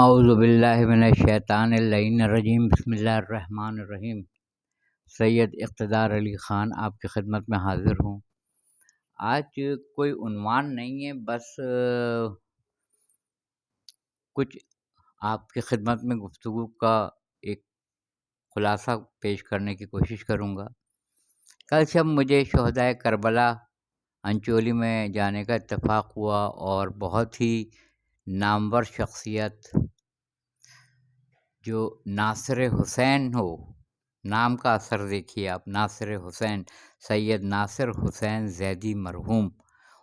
اعوذ باللہ من الشیطان اللعین الرجیم، بسم اللہ الرحمن الرحیم۔ سید اقتدار علی خان آپ کی خدمت میں حاضر ہوں۔ آج کوئی عنوان نہیں ہے، بس کچھ آپ کی خدمت میں گفتگو کا ایک خلاصہ پیش کرنے کی کوشش کروں گا۔ کل شب مجھے شہدائے کربلا انچولی میں جانے کا اتفاق ہوا، اور بہت ہی نامور شخصیت جو ناصر حسین ہو، نام کا اثر دیکھیے آپ، ناصر حسین، سید ناصر حسین زیدی مرحوم،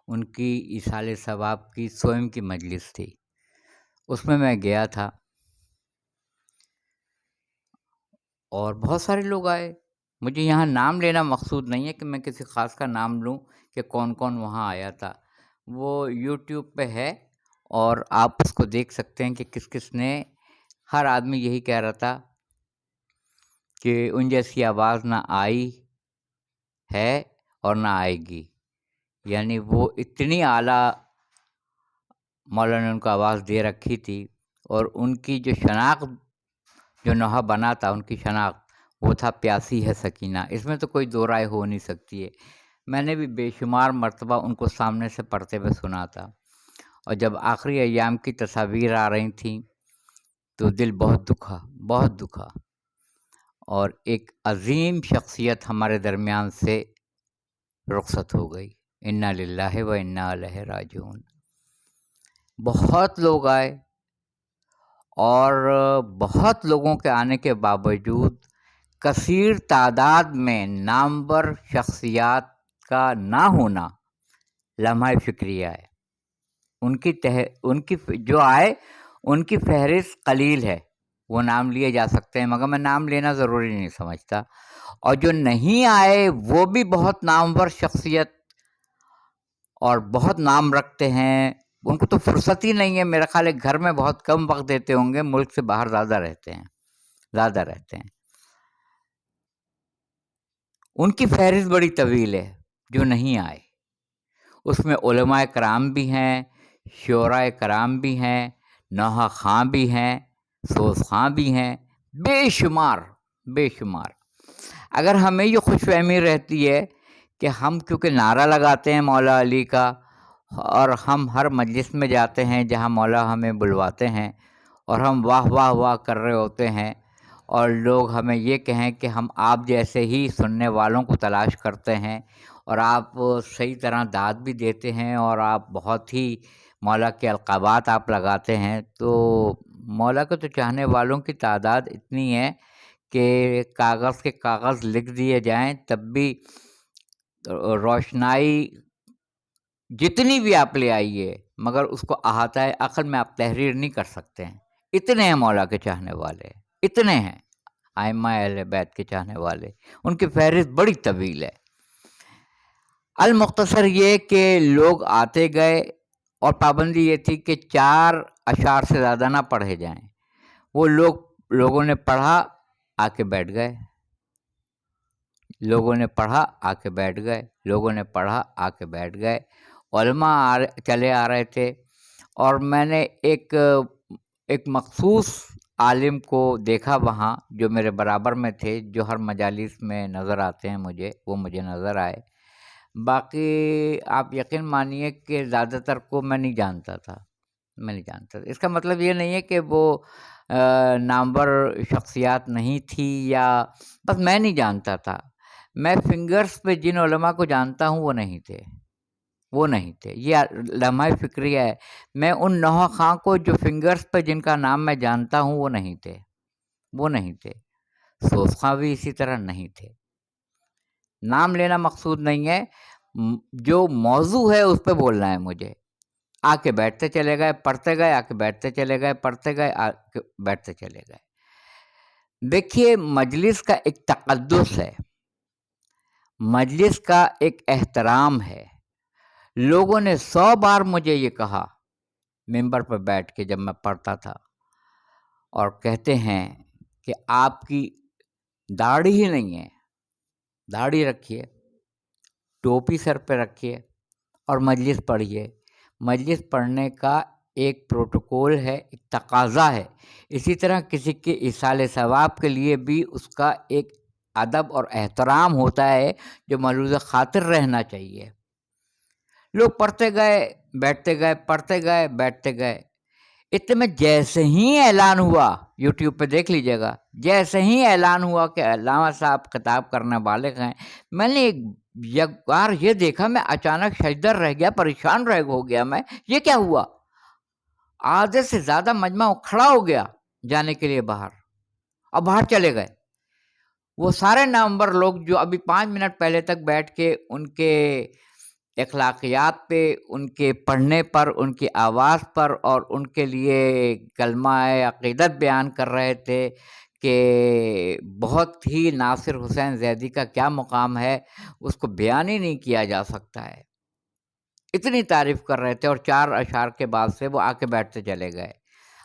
ان کی ایصال ثواب کی 100ویں کی مجلس تھی، اس میں گیا تھا، اور بہت سارے لوگ آئے۔ مجھے یہاں نام لینا مقصود نہیں ہے کہ میں کسی خاص کا نام لوں کہ کون کون وہاں آیا تھا، وہ یوٹیوب پہ ہے اور آپ اس کو دیکھ سکتے ہیں کہ کس کس نے۔ ہر آدمی یہی کہہ رہا تھا کہ ان جیسی آواز نہ آئی ہے اور نہ آئے گی، یعنی وہ اتنی اعلیٰ مولانا نے ان کو آواز دے رکھی تھی، اور ان کی جو شناخت، جو نوحہ بنا تھا ان کی شناخت، وہ تھا پیاسی ہے سکینہ، اس میں تو کوئی دو رائے ہو نہیں سکتی ہے۔ میں نے بھی بے شمار مرتبہ ان کو سامنے سے پڑھتے ہوئے سنا تھا، اور جب آخری ایام کی تصاویر آ رہی تھیں تو دل بہت دکھا، اور ایک عظیم شخصیت ہمارے درمیان سے رخصت ہو گئی۔ انا للہ و انا الیہ راجعون۔ بہت لوگ آئے، اور بہت لوگوں کے آنے کے باوجود کثیر تعداد میں نامور شخصیات کا نہ ہونا لمحہ فکریہ ہے۔ ان کی جو آئے ان کی فہرست قلیل ہے، وہ نام لیے جا سکتے ہیں، مگر میں نام لینا ضروری نہیں سمجھتا۔ اور جو نہیں آئے وہ بھی بہت نامور شخصیت اور بہت نام رکھتے ہیں، ان کو تو فرصت ہی نہیں ہے، میرا خیال ہے گھر میں بہت کم وقت دیتے ہوں گے، ملک سے باہر زیادہ رہتے ہیں۔ ان کی فہرست بڑی طویل ہے جو نہیں آئے، اس میں علماء کرام بھی ہیں، شعراء کرام بھی ہیں، نوحہ خاں بھی ہیں، سوز خاں بھی ہیں، بے شمار۔ اگر ہمیں یہ خوش فہمی رہتی ہے کہ ہم کیونکہ نعرہ لگاتے ہیں مولا علی کا، اور ہم ہر مجلس میں جاتے ہیں جہاں مولا ہمیں بلواتے ہیں، اور ہم واہ واہ واہ کر رہے ہوتے ہیں، اور لوگ ہمیں یہ کہیں کہ ہم آپ جیسے ہی سننے والوں کو تلاش کرتے ہیں، اور آپ صحیح طرح داد بھی دیتے ہیں، اور آپ بہت ہی مولا کے القابات آپ لگاتے ہیں، تو مولا کے تو چاہنے والوں کی تعداد اتنی ہے کہ کاغذ کے کاغذ لکھ دیے جائیں تب بھی روشنائی جتنی بھی آپ لے آئیے، مگر اس کو احاطہ عقل میں آپ تحریر نہیں کر سکتے ہیں۔ اتنے ہیں مولا کے چاہنے والے، اتنے ہیں ائمہ اہل بیت کے چاہنے والے، ان کی فہرست بڑی طویل ہے۔ المختصر یہ کہ لوگ آتے گئے، اور پابندی یہ تھی کہ 4 اشعار سے زیادہ نہ پڑھے جائیں۔ وہ لوگوں نے پڑھا، آ کے بیٹھ گئے، لوگوں نے پڑھا آ کے بیٹھ گئے، علماء چلے آ رہے تھے، اور میں نے ایک مخصوص عالم کو دیکھا وہاں جو میرے برابر میں تھے، جو ہر مجالس میں نظر آتے ہیں مجھے، وہ مجھے نظر آئے۔ باقی آپ یقین مانیے کہ زیادہ تر کو میں نہیں جانتا تھا۔ اس کا مطلب یہ نہیں ہے کہ وہ نامور شخصیات نہیں تھی، یا بس میں نہیں جانتا تھا۔ میں فنگرز پہ جن علماء کو جانتا ہوں وہ نہیں تھے، یہ لمحہ فکریہ ہے۔ میں ان نوحہ خاں کو جو فنگرز پہ جن کا نام میں جانتا ہوں وہ نہیں تھے، سوز خاں بھی اسی طرح نہیں تھے۔ نام لینا مقصود نہیں ہے، جو موضوع ہے اس پہ بولنا ہے مجھے۔ آ کے بیٹھتے چلے گئے، پڑھتے گئے، آ کے بیٹھتے چلے گئے، پڑھتے گئے، آ کے بیٹھتے چلے گئے۔ دیکھیے، مجلس کا ایک تقدس ہے، مجلس کا ایک احترام ہے۔ لوگوں نے 100 بار مجھے یہ کہا ممبر پر بیٹھ کے جب میں پڑھتا تھا، اور کہتے ہیں کہ آپ کی داڑھی ہی نہیں ہے، داڑھی رکھیے، ٹوپی سر پہ رکھیے، اور مجلس پڑھیے۔ مجلس پڑھنے کا ایک پروٹوکول ہے، ایک تقاضا ہے، اسی طرح کسی کے ایصال ثواب کے لیے بھی اس کا ایک ادب اور احترام ہوتا ہے جو ملحوظ خاطر رہنا چاہیے۔ لوگ پڑھتے گئے بیٹھتے گئے، پڑھتے گئے بیٹھتے گئے، اتنے میں جیسے ہی اعلان ہوا، یوٹیوب پہ دیکھ لیجیے گا، جیسے ہی اعلان ہوا کہ علامہ صاحب خطاب کرنے والے ہیں، میں نے ایک بار یہ دیکھا، میں اچانک ششدر رہ گیا، پریشان ہو گیا میں، یہ کیا ہوا؟ آدھے سے زیادہ مجمع کھڑا ہو گیا جانے کے لیے باہر، اور باہر چلے گئے۔ وہ سارے نامور لوگ جو ابھی 5 منٹ پہلے تک بیٹھ کے ان کے اخلاقیات پہ، ان کے پڑھنے پر، ان کی آواز پر اور ان کے لیے کلمہ عقیدت بیان کر رہے تھے کہ بہت ہی ناصر حسین زیدی کا کیا مقام ہے، اس کو بیان ہی نہیں کیا جا سکتا ہے، اتنی تعریف کر رہے تھے، اور 4 اشعار کے بعد سے وہ آ کے بیٹھتے چلے گئے۔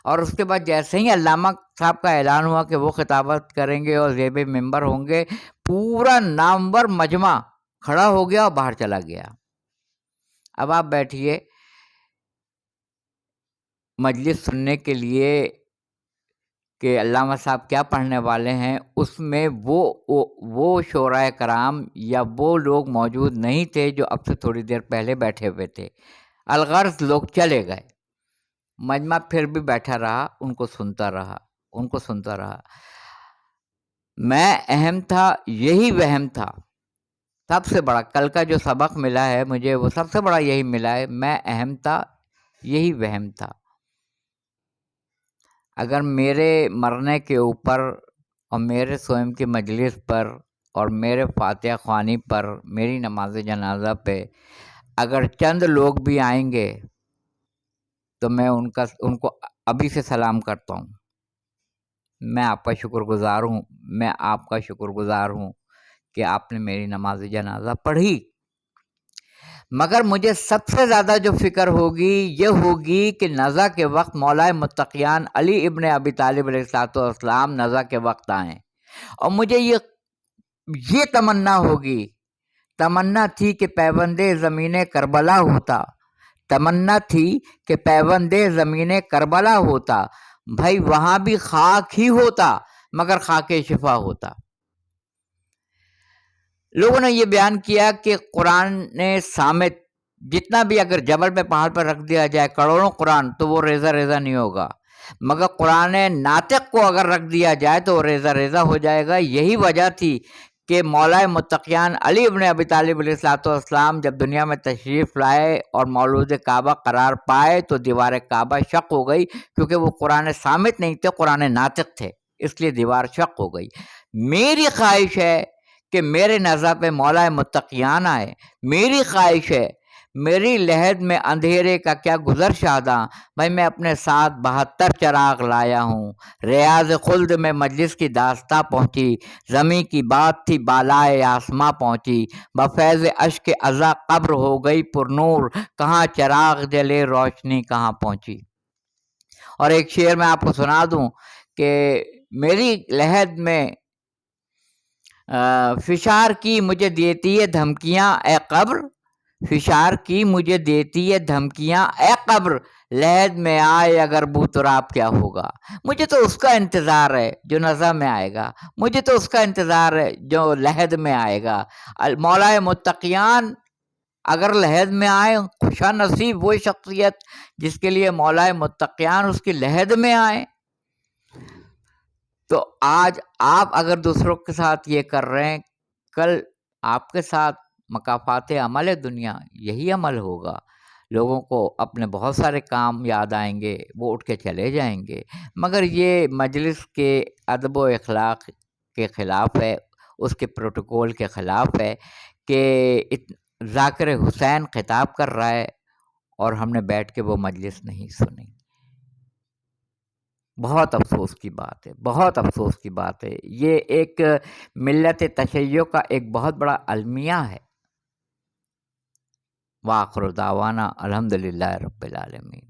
اور اس کے بعد جیسے ہی علامہ صاحب کا اعلان ہوا کہ وہ خطابت کریں گے اور زیب ممبر ہوں گے، پورا نامور مجمع کھڑا ہو گیا اور باہر چلا گیا۔ اب آپ بیٹھیے مجلس سننے کے لیے کہ علامہ صاحب کیا پڑھنے والے ہیں، اس میں وہ شعراء کرام یا وہ لوگ موجود نہیں تھے جو اب سے تھوڑی دیر پہلے بیٹھے ہوئے تھے، الغرض لوگ چلے گئے، مجمع پھر بھی بیٹھا رہا، ان کو سنتا رہا۔ میں اہم تھا، یہی وہم تھا سب سے بڑا، کل کا جو سبق ملا ہے مجھے وہ سب سے بڑا یہی ملا ہے، میں اہم تھا، یہی وہم تھا۔ اگر میرے مرنے کے اوپر اور میرے سوئم کی مجلس پر اور میرے فاتحہ خوانی پر، میری نماز جنازہ پہ اگر چند لوگ بھی آئیں گے تو میں ان کو ابھی سے سلام کرتا ہوں، میں آپ کا شکر گزار ہوں کہ آپ نے میری نماز جنازہ پڑھی۔ مگر مجھے سب سے زیادہ جو فکر ہوگی یہ ہوگی کہ نزا کے وقت مولا متقیان علی ابن ابی طالب علیہ السلام نزا کے وقت آئیں، اور مجھے یہ تمنا تھی کہ پیوند زمین کربلا ہوتا، بھائی وہاں بھی خاک ہی ہوتا مگر خاک شفا ہوتا۔ لوگوں نے یہ بیان کیا کہ قرآن صامت جتنا بھی اگر جبل پہ پہاڑ پر رکھ دیا جائے کروڑوں قرآن تو وہ ریزہ نہیں ہوگا، مگر قرآن ناطق کو اگر رکھ دیا جائے تو وہ ریزہ ہو جائے گا۔ یہی وجہ تھی کہ مولا متقیان علی ابن ابی طالب علیہ السلام جب دنیا میں تشریف لائے اور مولود کعبہ قرار پائے تو دیوار کعبہ شق ہو گئی، کیونکہ وہ قرآن صامت نہیں تھے، قرآن ناطق تھے، اس لیے دیوار شق ہو گئی۔ میری خواہش ہے کہ میرے نزا پہ مولا متقیان آئے، میری خواہش ہے، میری لحد میں اندھیرے کا کیا گزر شاداں، بھائی میں اپنے ساتھ 72 چراغ لایا ہوں، ریاض خلد میں مجلس کی داستہ پہنچی، زمیں کی بات تھی بالائے آسماں پہنچی، بفیض اشک ازا قبر ہو گئی پر نور، کہاں چراغ جلے روشنی کہاں پہنچی۔ اور ایک شعر میں آپ کو سنا دوں کہ میری لحد میں فشار کی مجھے دیتی ہے دھمکیاں اے قبر، فشار کی مجھے دیتی ہے دھمکیاں اے قبر، لحد میں آئے اگر بو تراب کیا ہوگا۔ مجھے تو اس کا انتظار ہے جو نزا میں آئے گا، مجھے تو اس کا انتظار ہے جو لحد میں آئے گا۔ مولا متقیان اگر لحد میں آئے، خوشا نصیب وہ شخصیت جس کے لیے مولا متقیان اس کی لحد میں آئے۔ تو آج آپ اگر دوسروں کے ساتھ یہ کر رہے ہیں، کل آپ کے ساتھ مکافات عمل دنیا یہی عمل ہوگا۔ لوگوں کو اپنے بہت سارے کام یاد آئیں گے، وہ اٹھ کے چلے جائیں گے، مگر یہ مجلس کے ادب و اخلاق کے خلاف ہے، اس کے پروٹوکول کے خلاف ہے کہ ذاکر حسین خطاب کر رہا ہے اور ہم نے بیٹھ کے وہ مجلس نہیں سنی۔ بہت افسوس کی بات ہے، بہت افسوس کی بات ہے۔ یہ ایک ملت تشیع کا ایک بہت بڑا المیہ ہے۔ وآخر دعوانا الحمدللہ رب العالمین۔